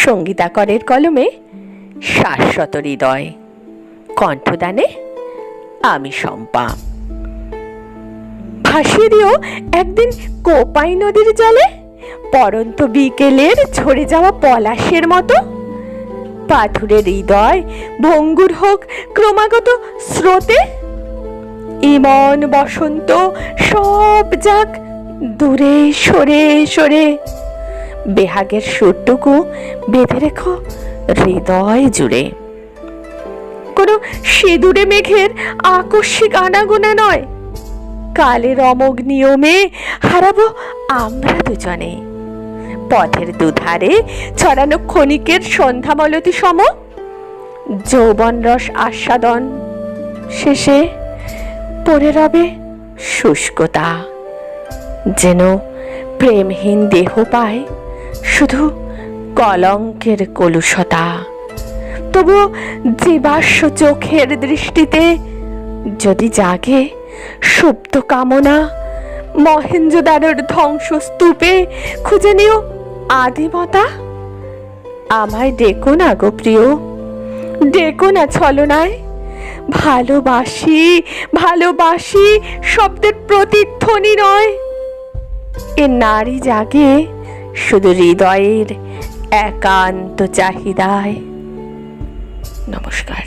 সঙ্গীতাকরের কলমে শাশ্বত হৃদয়, কণ্ঠদানে আমি শম্পা। ভাসিয়ে দিও একদিন কোপাই নদীর জলে, পরন্ত বিকেলের ঝরে যাওয়া পলাশের মতো। পাথুরে হৃদয় ভঙ্গুর হোক ক্রমাগত স্রোতে, ইমন বসন্ত সব যাক দূরে সরে সরে। বেহাগের সুরটুকু বেঁধে রেখো হৃদয় জুড়ে। কোনো সিঁদুরে মেঘের আকস্মিক আনাগোনা নয়, কালের অমোঘ নিয়মে হারাবো আমরা দুজনে। পথের দুধারে ছড়ানো ক্ষণিকের সন্ধ্যামালতি সম যৌবন রস আস্বাদন শেষে পড়ে রবে শুষ্কতা, যেন প্রেমহীন দেহ পায় শুধু কলঙ্কের কলুষতা। তবু জীবাশ্ম চোখের দৃষ্টিতে যদি জাগে সুপ্ত কামনা, মহেঞ্জোদারোর ধ্বংসস্তূপে খুঁজে নিও আদিমতা। আমায় ডেকো না গো প্রিয়, ডেকো না ছলনায়। ভালোবাসি ভালোবাসি শব্দের প্রতিধ্বনি নয়, এ নারী জাগে শুধু হৃদয়ের একান্ত চাহিদায়। নমস্কার।